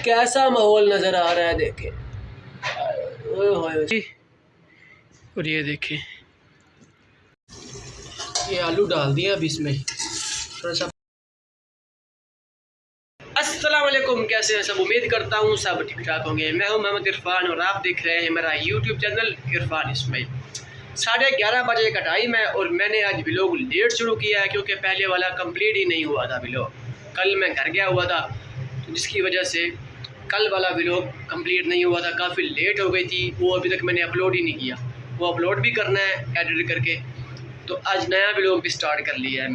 कैसा माहौल नज़र आ रहा है देखें। और ये देखें, ये आलू डाल दिया अब इसमें थोड़ा सा। अस्सलाम वालेकुम, कैसे हैं सब? उम्मीद करता हूँ सब ठीक ठाक होंगे। मैं हूँ मोहम्मद इरफान और आप देख रहे हैं मेरा यूट्यूब चैनल इरफान इस्माइल। 11:30 बजे का टाइम है और मैंने आज व्लॉग लेट शुरू किया है क्योंकि पहले वाला कंप्लीट ही नहीं हुआ था व्लॉग। कल मैं घर गया हुआ था तो जिसकी वजह से कल वाला व्लॉग कंप्लीट नहीं हुआ था, काफ़ी लेट हो गई थी। वो अभी तक मैंने अपलोड ही नहीं किया, वो अपलोड भी करना है एडिट करके। तो आज नया व्लॉग भी स्टार्ट कर लिया है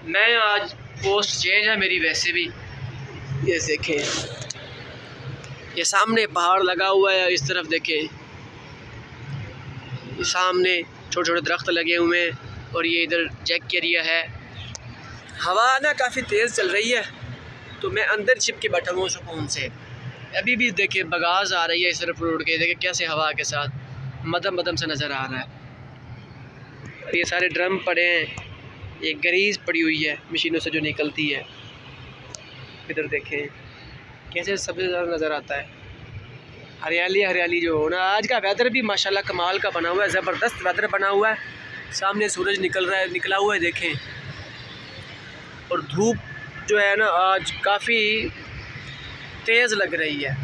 मैं आज पोस्ट चेंज है मेरी वैसे भी। ये देखें, ये सामने पहाड़ लगा हुआ है, इस तरफ देखें, ये सामने छोटे छोटे दरख्त लगे हुए हैं और ये इधर जैक एरिया है। हवा ना काफ़ी तेज़ चल रही है तो मैं अंदर छिप के बैठा हूँ सुकून से। अभी भी देखे बगाज आ रही है इस तरफ रोड के, देखे कैसे हवा के साथ मदम मदम से नज़र आ रहा है। और ये सारे ड्रम पड़े हैं, एक ग्रीस पड़ी हुई है मशीनों से जो निकलती है। इधर देखें कैसे सबसे ज़्यादा नज़र आता है, हरियाली हरियाली जो हो ना। आज का वेदर भी माशाल्लाह कमाल का बना हुआ है, ज़बरदस्त वेदर बना हुआ है। सामने सूरज निकला हुआ है देखें, और धूप जो है ना आज काफ़ी तेज़ लग रही है।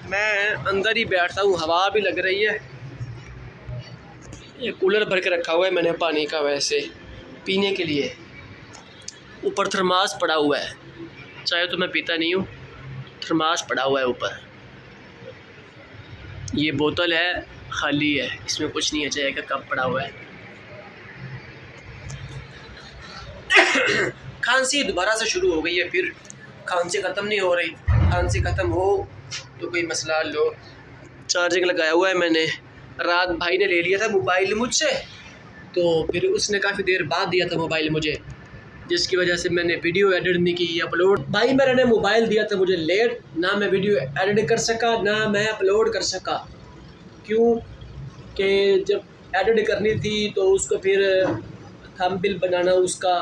मैं अंदर ही बैठता हूँ, हवा भी लग रही है। ये कूलर भर के रखा हुआ है मैंने पानी का वैसे पीने के लिए। ऊपर थर्मास पड़ा हुआ है, चाहे तो मैं पीता नहीं हूँ, थर्मास पड़ा हुआ है ऊपर। ये बोतल है खाली है, इसमें कुछ नहीं है, चाय का कप पड़ा हुआ है। खांसी दोबारा से शुरू हो गई है, फिर खांसी ख़त्म नहीं हो रही। खांसी ख़त्म हो तो कोई मसला लो। चार्जिंग लगाया हुआ है मैंने, रात भाई ने ले लिया था मोबाइल मुझसे, तो फिर उसने काफ़ी देर बाद दिया था मोबाइल मुझे, जिसकी वजह से मैंने वीडियो एडिट नहीं की अपलोड। भाई मेरे ने मोबाइल दिया था मुझे लेट, ना मैं वीडियो एडिट कर सका ना मैं अपलोड कर सका। क्यों कि जब एडिट करनी थी तो उसको फिर थंबनेल बनाना, उसका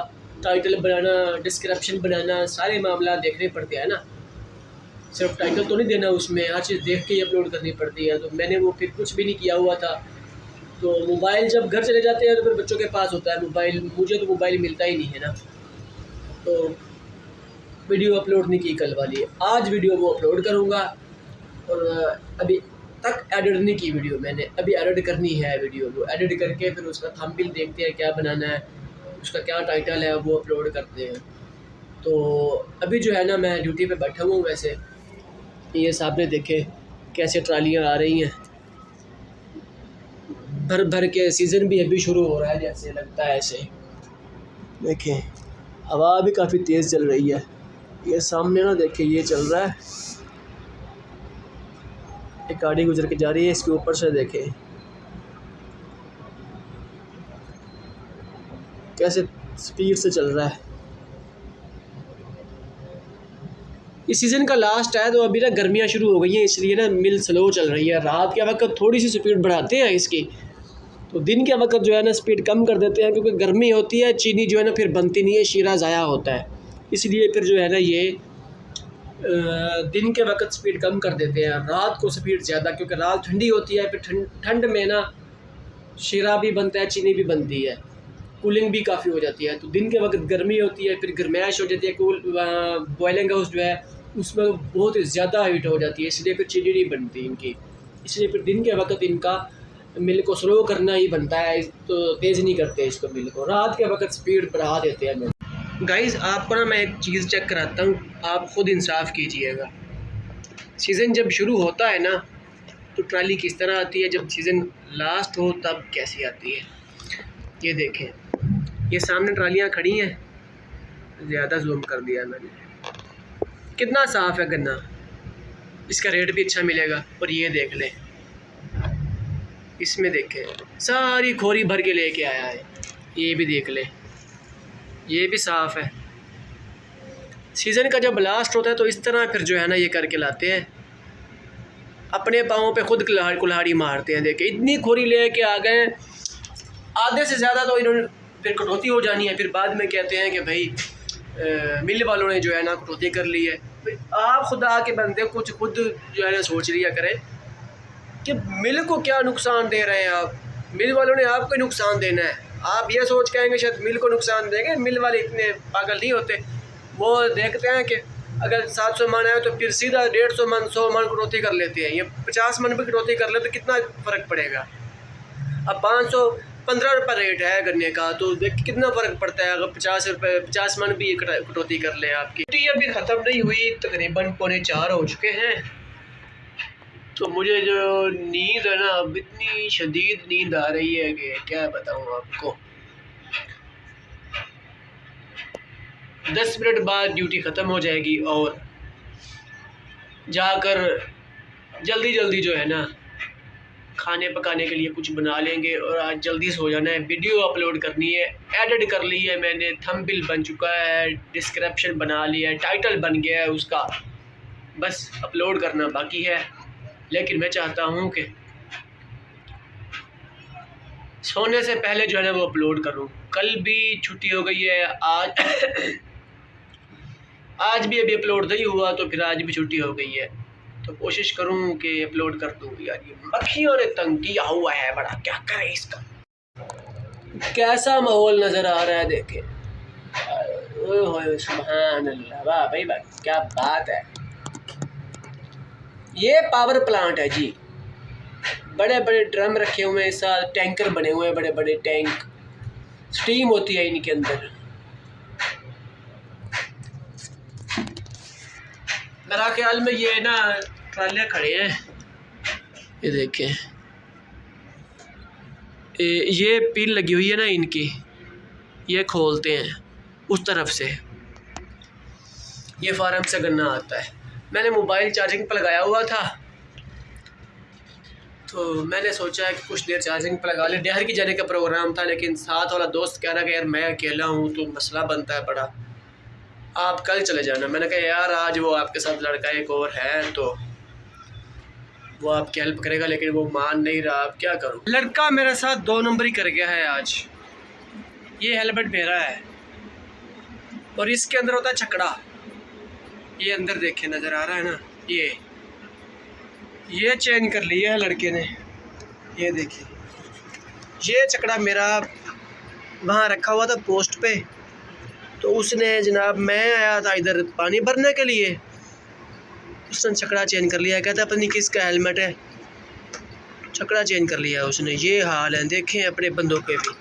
टाइटल बनाना, डिस्क्रिप्शन बनाना, सारे मामला देखने पड़ते हैं ना। सिर्फ टाइटल तो नहीं देना, उसमें हर चीज़ देख के ही अपलोड करनी पड़ती है। तो मैंने वो फिर कुछ भी नहीं किया हुआ था। तो मोबाइल जब घर चले जाते हैं तो फिर बच्चों के पास होता है मोबाइल, मुझे तो मोबाइल मिलता ही नहीं है ना। तो वीडियो अपलोड नहीं की कल वाली, आज वीडियो वो अपलोड करूँगा। और अभी तक एडिट नहीं की वीडियो मैंने, अभी एडिट करनी है वीडियो को। एडिट करके फिर उसका थंबनेल देखते हैं क्या बनाना है, उसका क्या टाइटल है, वो अपलोड करते हैं। तो अभी जो है ना मैं ड्यूटी पे बैठा हुआ हूँ। वैसे ये सामने देखे कैसे ट्रालियाँ आ रही हैं भर भर के। सीज़न भी अभी शुरू हो रहा है जैसे लगता है ऐसे। देखें हवा भी काफ़ी तेज़ चल रही है। ये सामने ना देखें ये चल रहा है, एक गाड़ी गुजर के जा रही है, इसके ऊपर से देखें कैसे स्पीड से चल रहा है। इस सीज़न का लास्ट है तो अभी ना गर्मियाँ शुरू हो गई हैं, इसलिए ना मिल स्लो चल रही है। रात के वक्त थोड़ी सी स्पीड बढ़ाते हैं इसकी, तो दिन के वक्त जो है ना स्पीड कम कर देते हैं, क्योंकि गर्मी होती है, चीनी जो है ना फिर बनती नहीं है, शीरा ज़ाया होता है। इसलिए फिर जो है ना ये दिन के वक्त स्पीड कम कर देते हैं, रात को स्पीड ज़्यादा, क्योंकि रात ठंडी होती है। फिर ठंड में ना शीरा भी बनता है, चीनी भी बनती है, कूलिंग भी काफ़ी हो जाती है। तो दिन के वक्त गर्मी होती है, फिर गर्माइश हो जाती है, बॉयलिंग हाउस जो है उसमें बहुत ज़्यादा हीट हो जाती है, इसलिए फिर चीनी नहीं बनती इनकी। इसलिए फिर दिन के वक्त इनका मिल को स्लो करना ही बनता है, तो तेज़ नहीं करते इसको मिल को, रात के वक्त स्पीड बढ़ा देते हैं मिल। गाइज़ आपको ना मैं एक चीज़ चेक कराता हूँ, आप ख़ुद इंसाफ कीजिएगा। सीज़न जब शुरू होता है ना तो ट्राली किस तरह आती है, जब सीज़न लास्ट हो तब कैसी आती है। ये देखें, ये सामने ट्रालियाँ खड़ी हैं, ज़्यादा जूम कर दिया मैंने, कितना साफ़ है गन्ना, इसका रेट भी अच्छा मिलेगा। और ये देख लें, इसमें देखें सारी खोरी भर के लेके आया है, ये भी देख लें, ये भी साफ़ है। सीज़न का जब लास्ट होता है तो इस तरह फिर जो है ना ये करके लाते हैं, अपने पाँव पे खुद कुल्हाड़ी मारते हैं। देखें इतनी खोरी लेके आ गए, आधे से ज़्यादा तो इन्होंने फिर कटौती हो जानी है। फिर बाद में कहते हैं कि भाई मिल वालों ने जो है ना कटौती कर ली है। आप खुदा के बंदे कुछ खुद जो है ना सोच लिया करें कि मिल को क्या नुकसान दे रहे हैं आप। मिल वालों ने आपको नुकसान देना है। आप ये सोच के आएंगे शायद मिल को नुकसान देंगे। मिल वाले इतने पागल नहीं होते। वो देखते हैं कि अगर 700 मन है तो फिर सीधा 150 मन 100 मन कटौती कर लेते हैं। ये 50 मन भी कटौती कर ले तो कितना फ़र्क पड़ेगा। अब 515 रुपये रेट है गन्ने का, तो देख कितना फ़र्क पड़ता है अगर 50 मन भी कटौती कर ले आपकी। छुट्टी अभी ख़त्म नहीं हुई, तकरीबन 3:45 हो चुके हैं। तो मुझे जो नींद है ना, अब इतनी शदीद नींद आ रही है कि क्या बताऊँ आपको। 10 मिनट बाद ड्यूटी ख़त्म हो जाएगी और जाकर जल्दी जल्दी जो है ना खाने पकाने के लिए कुछ बना लेंगे। और आज जल्दी सो जाना है। वीडियो अपलोड करनी है, एडिट कर ली है मैंने, थंबनेल बन चुका है, डिस्क्रिप्शन बना लिया है, टाइटल बन गया है उसका, बस अपलोड करना बाकी है। लेकिन मैं चाहता हूँ कि सोने से पहले जो है ना वो अपलोड करूँ। कल भी छुट्टी हो गई है, आज भी अभी अपलोड नहीं हुआ, तो फिर आज भी छुट्टी हो गई है। तो कोशिश करूँ कि अपलोड कर दूँ। यार ये मक्खियों ने तंग किया हुआ है बड़ा, क्या करें इसका। कैसा माहौल नज़र आ रहा है देखें। ओए सुभान अल्लाह, वाह भाई वाह, क्या बात है। ये पावर प्लांट है जी। बड़े बड़े ड्रम रखे हुए हैं, साथ टैंकर बने हुए हैं, बड़े बड़े टैंक, स्टीम होती है इनके अंदर। मेरा ख्याल में ये ना ट्राले खड़े हैं, ये देखें, ये पिन लगी हुई है ना इनकी, ये खोलते हैं उस तरफ से, ये फार्म से गन्ना आता है। मैंने मोबाइल चार्जिंग पर लगाया हुआ था, तो मैंने सोचा कि कुछ देर चार्जिंग पर लगा ले। डहर की जाने का प्रोग्राम था, लेकिन साथ वाला दोस्त कह रहा कि यार मैं अकेला हूँ तो मसला बनता है बड़ा, आप कल चले जाना। मैंने कहा यार आज वो आपके साथ लड़का एक और है तो वो आपकी हेल्प करेगा, लेकिन वो मान नहीं रहा। आप क्या करूँ। लड़का मेरे साथ 2 नंबर ही कर गया है आज। ये हेलमेट मेरा है और इसके अंदर होता है छकड़ा। ये अंदर देखे नज़र आ रहा है ना, ये चेंज कर लिया है लड़के ने। ये देखिए, ये छकड़ा मेरा वहाँ रखा हुआ था पोस्ट पे, तो उसने जनाब, मैं आया था इधर पानी भरने के लिए, उसने छकड़ा चेंज कर लिया। कहता पता नहीं किसका हेलमेट है, छकड़ा चेंज कर लिया उसने। ये हाल है, देखें अपने बंदों के भी,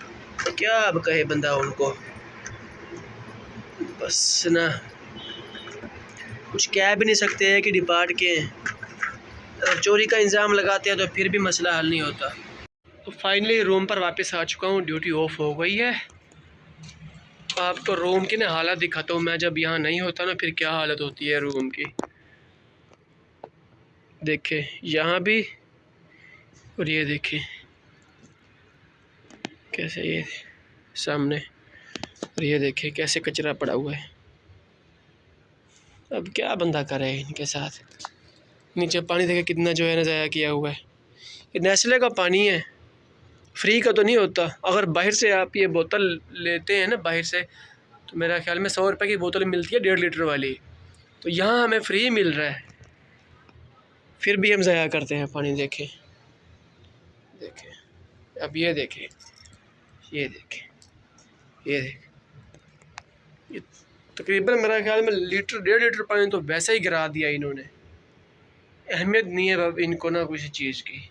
क्या अब कहे बंदा उनको। बस ना कुछ कह भी नहीं सकते हैं कि डिपार्ट के चोरी का इंजाम लगाते हैं तो फिर भी मसला हल नहीं होता। तो फाइनली रूम पर वापस आ चुका हूँ, ड्यूटी ऑफ हो गई है। आपको रूम की ना हालत दिखाता हूँ, मैं जब यहाँ नहीं होता ना फिर क्या हालत होती है रूम की। देखें यहाँ भी, और ये देखें कैसे, ये सामने, और ये देखें कैसे कचरा पड़ा हुआ है। अब क्या बंदा करे इनके साथ। नीचे पानी देखे कितना जो है ना ज़ाया किया हुआ है। ये नेस्ले का पानी है, फ्री का तो नहीं होता। अगर बाहर से आप ये बोतल लेते हैं ना बाहर से, तो मेरा ख्याल में 100 रुपये की बोतल मिलती है 1.5 लीटर वाली, तो यहाँ हमें फ्री मिल रहा है, फिर भी हम ज़ाया करते हैं पानी। देखें अब ये देखें, ये तकरीबन मेरा ख्याल में 1.5 लीटर पानी तो वैसे ही गिरा दिया इन्होंने। अहमियत नहीं है अब इनको ना किसी चीज़ की।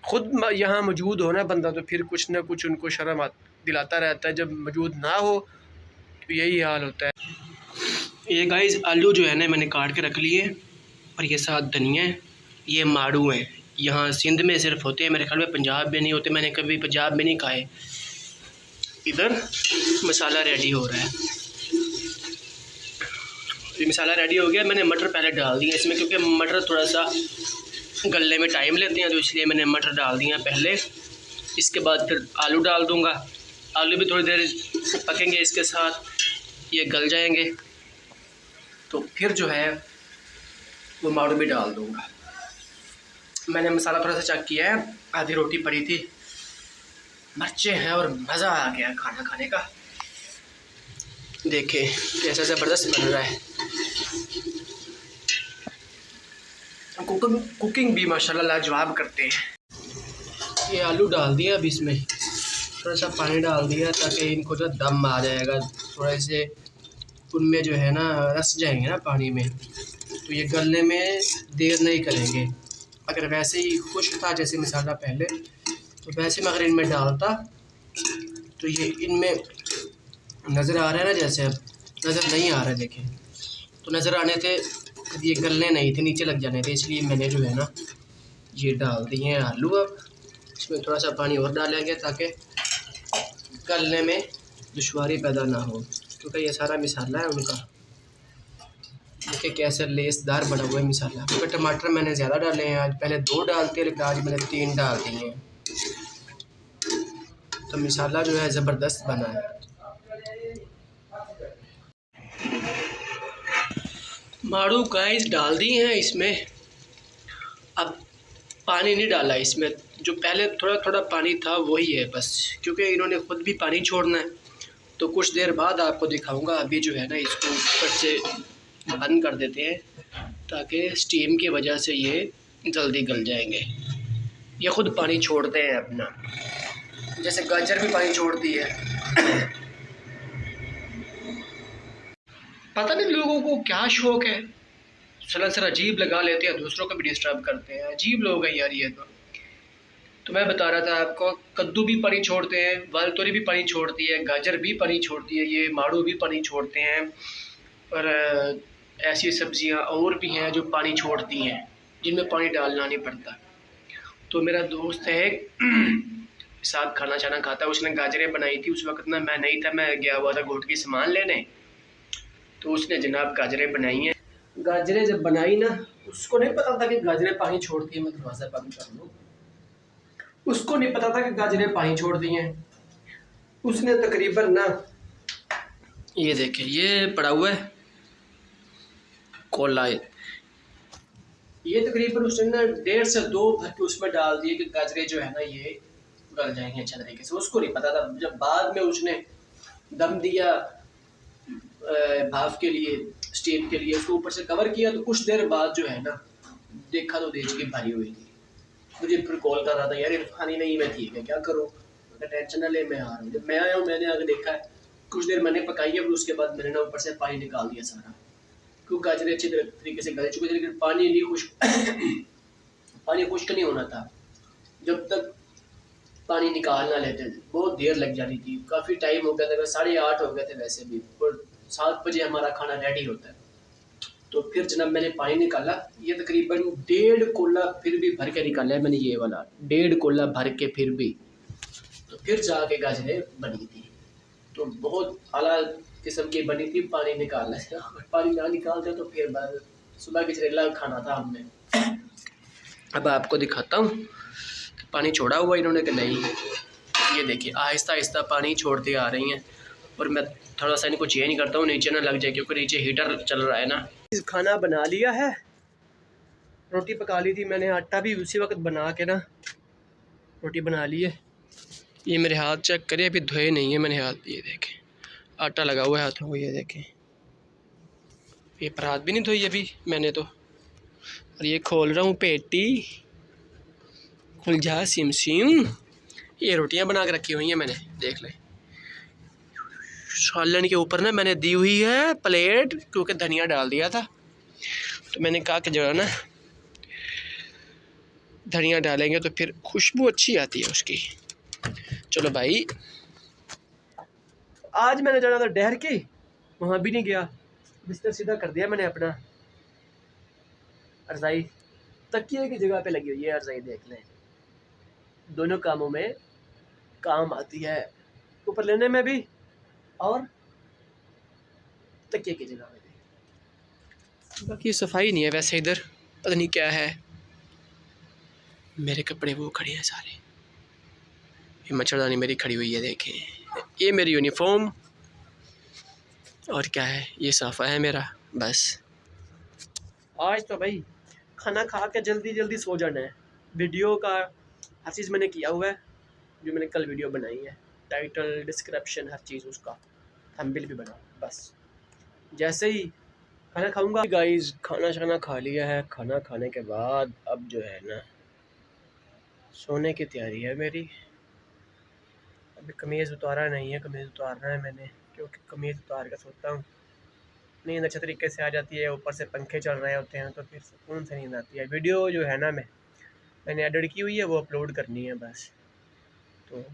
खुद यहाँ मौजूद होना बंदा तो फिर कुछ ना कुछ उनको शर्म दिलाता रहता है, जब मौजूद ना हो तो यही हाल होता है। ये गाइस आलू जो है ना मैंने काट के रख लिए, और ये साथ धनिया है, ये माड़ू हैं। यहाँ सिंध में सिर्फ होते हैं, मेरे ख्याल में पंजाब में नहीं होते, मैंने कभी पंजाब में नहीं खाए। इधर मसाला रेडी हो रहा है, ये मसाला रेडी हो गया। मैंने मटर पहले डाल दिया इसमें, क्योंकि मटर थोड़ा सा गलने में टाइम लेते हैं, तो इसलिए मैंने मटर डाल दिया पहले। इसके बाद फिर आलू डाल दूंगा, आलू भी थोड़ी देर पकेंगे इसके साथ, ये गल जाएंगे, तो फिर जो है वो माड़ू भी डाल दूंगा। मैंने मसाला थोड़ा सा चेक किया है, आधी रोटी पड़ी थी, मिर्चें हैं और मज़ा आ गया खाना खाने का। देखें कैसा ज़बरदस्त बन रहा है। कुकिंग भी माशाल्लाह लाजवाब करते हैं। ये आलू डाल दिया, अब इसमें थोड़ा सा पानी डाल दिया ताकि इनको जो दम आ जाएगा, थोड़े से उनमें जो है ना रस जाएंगे ना पानी में, तो ये गलने में देर नहीं करेंगे। अगर वैसे ही खुश्क था जैसे मसाला पहले, तो वैसे में अगर इनमें डालता तो ये इनमें नज़र आ रहा है ना, जैसे अब नज़र नहीं आ रहा है, देखें तो नज़र आने थे, ये गलने नहीं थे, नीचे लग जाने थे, इसलिए मैंने जो है ना ये डाल दिए हैं आलू। अब इसमें थोड़ा सा पानी और डालेंगे ताकि गलने में दुश्वारी पैदा ना हो, क्योंकि ये सारा मसाला है उनका। देखिए कैसे लेसदार बना हुआ है मसाला। क्योंकि टमाटर मैंने ज़्यादा डाले हैं आज, पहले 2 डालते लेकिन आज मैंने 3 डाल दिए हैं, तो मसाला जो है ज़बरदस्त बना है। माड़ू गाइस डाल दी हैं इसमें। अब पानी नहीं डाला इसमें, जो पहले थोड़ा थोड़ा पानी था वही है बस, क्योंकि इन्होंने खुद भी पानी छोड़ना है। तो कुछ देर बाद आपको दिखाऊंगा। अभी जो है ना इसको ऊपर से बंद कर देते हैं ताकि स्टीम की वजह से ये जल्दी गल जाएंगे। ये खुद पानी छोड़ते हैं अपना, जैसे गाजर भी पानी छोड़ती है। पता नहीं लोगों को क्या शौक है, सलासर अजीब लगा लेते हैं, दूसरों को भी डिस्टर्ब करते हैं। अजीब लोग हैं यार ये तो मैं बता रहा था आपको, कद्दू भी पानी छोड़ते हैं, वाल तोरी भी पानी छोड़ती है, गाजर भी पानी छोड़ती है, ये माड़ू भी पानी छोड़ते हैं, और ऐसी सब्जियां और भी हैं जो पानी छोड़ती हैं, जिनमें पानी डालना नहीं पड़ता। तो मेरा दोस्त है साथ खाना छाना खाता है, उसने गाजरें बनाई थी। उस वक्त ना मैं नहीं था, मैं गया हुआ था घोट की सामान लेने, तो उसने जनाब गाजरें बनाई हैं। गाजरें जब बनाई ना, उसको नहीं पता था कि गाजरें पानी छोड़ती हैं। मैं दरवाज़ा बंद कर लूँ, उसको नहीं पता था कि गाजरें पानी छोड़ दी हैं। उसने तकरीबन ना, ये देखें ये पड़ा हुआ है कोला, ये तकरीबन उसने ना 1.5 से 2 भर के उसमें डाल दिए कि गाजरें जो है ना ये गल जाएंगे अच्छे तरीके से। उसको नहीं पता था। जब बाद में उसने दम दिया भाप के लिए, स्टीम के लिए, उसको ऊपर से कवर किया, तो कुछ देर बाद जो है ना देखा तो देश की भरी हुई थी। मुझे फिर कॉल कर रहा था, यार इरफानी नहीं मैं ठीक है, क्या करूँ? टेंशन ना ले, मैं आ रहा हूँ। जब मैं आया हूँ मैंने आगे देखा है, कुछ देर मैंने पकाई है, फिर उसके बाद मैंने ना ऊपर से पानी निकाल दिया सारा, क्योंकि गाजरें अच्छी तरीके से गल चुकी थी, लेकिन पानी नहीं खुश्क पानी खुश्क नहीं होना था। जब तक पानी निकाल ना लेते थे बहुत देर लग जाती थी, काफ़ी टाइम हो गया था, 8:30 हो गए थे वैसे भी, और 7 बजे हमारा खाना रेडी होता है। तो फिर जनाब मैंने पानी निकाला, ये तकरीबन 1.5 कोला फिर भी भर के निकाला है मैंने, ये वाला 1.5 कोला भर के फिर भी, तो फिर जाके गाजरें बनी थी। तो बहुत आला किस्म की बनी थी। पानी निकालना है, पानी ना निकालते तो फिर सुबह गजरेला खाना था हमने। अब आपको दिखाता हूँ पानी छोड़ा हुआ इन्होंने कि नहीं। ये देखिए आहिस्ता आहिस्ता पानी छोड़ती आ रही हैं, और मैं थोड़ा सा इनको चेंज करता हूँ नीचे ना लग जाए, क्योंकि नीचे हीटर चल रहा है ना। खाना बना लिया है, रोटी पका ली थी मैंने, आटा भी उसी वक्त बना के ना रोटी बना ली है। ये मेरे हाथ चेक करें, अभी धोए नहीं है मैंने हाथ, ये देखें आटा लगा हुआ है हाथों को, ये देखें, ये पर हाथ भी नहीं धोई अभी मैंने तो। और ये खोल रहा हूँ पेटी, खुल जा सिम सिम। ये रोटियां बना के रखी हुई हैं मैंने, देख लें। सालन के ऊपर ना मैंने दी हुई है प्लेट, क्योंकि धनिया डाल दिया था, तो मैंने कहा कि जो है ना धनिया डालेंगे तो फिर खुशबू अच्छी आती है उसकी। चलो भाई, आज मैंने जाना था डहर की, वहाँ भी नहीं गया, बिस्तर सीधा कर दिया मैंने अपना। रज़ाई तकिए की जगह पे लगी हुई है रज़ाई, देख लें, दोनों कामों में काम आती है, ऊपर लेने में भी और तकिए की जगह में भी। बाकी सफाई नहीं है वैसे इधर, पता नहीं क्या है। मेरे कपड़े वो खड़े हैं सारे, ये मच्छरदानी मेरी खड़ी हुई है, देखें ये मेरी यूनिफॉर्म, और क्या है ये साफ़ा है मेरा। बस आज तो भाई खाना खा के जल्दी जल्दी सो जाना है। वीडियो का हर चीज़ मैंने किया हुआ है, जो मैंने कल वीडियो बनाई है, टाइटल डिस्क्रिप्शन हर चीज़, उसका थंबनेल भी बना। बस जैसे ही खाना खाऊंगा गाइस। खाना शाना खा लिया है। खाना खाने के बाद अब जो है ना सोने की तैयारी है मेरी। अभी कमीज़ उतारा नहीं है, कमीज़ उतारना है मैंने, क्योंकि कमीज़ उतार कर सोता हूँ नींद अच्छे तरीके से आ जाती है। ऊपर से पंखे चल रहे होते हैं तो फिर सुकून से नींद आती है। वीडियो जो है ना मैंने एडिट की हुई है, वो अपलोड करनी है बस। तो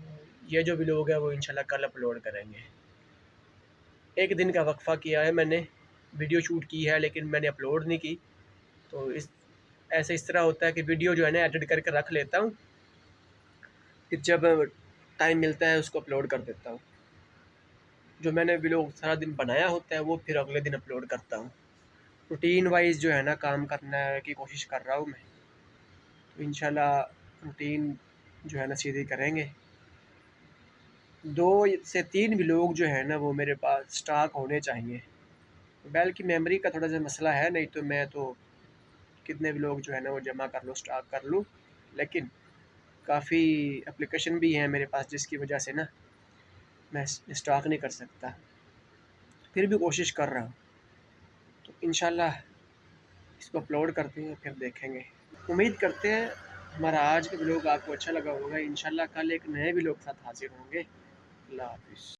ये जो व्लॉग है वो इंशाल्लाह कल अपलोड करेंगे। एक दिन का वक्फ़ा किया है मैंने, वीडियो शूट की है लेकिन मैंने अपलोड नहीं की। तो इस तरह होता है कि वीडियो जो है ना एडिट करके रख लेता हूँ, फिर जब टाइम मिलता है उसको अपलोड कर देता हूँ। जो मैंने व्लॉग सारा दिन बनाया होता है वो फिर अगले दिन अपलोड करता हूँ। रूटीन वाइज जो है ना काम करने की कोशिश कर रहा हूँ मैं। तो इंशाल्लाह रूटीन जो है ना सीधी करेंगे। 2 से 3 व्लॉग जो है ना वो मेरे पास स्टॉक होने चाहिए। मोबाइल की मेमोरी का थोड़ा सा मसला है, नहीं तो मैं तो कितने व्लॉग जो है ना वो जमा कर लूँ, स्टॉक कर लूँ। लेकिन काफ़ी एप्लीकेशन भी हैं मेरे पास जिसकी वजह से ना मैं स्टॉक नहीं कर सकता। फिर भी कोशिश कर रहा हूँ। तो इंशाल्लाह इसको अपलोड करते हैं फिर देखेंगे। उम्मीद करते हैं हमारा आज का व्लॉग आपको अच्छा लगा होगा। इंशाल्लाह कल एक नए व्लॉग के साथ हाजिर होंगे। अल्लाह हाफ़िज़।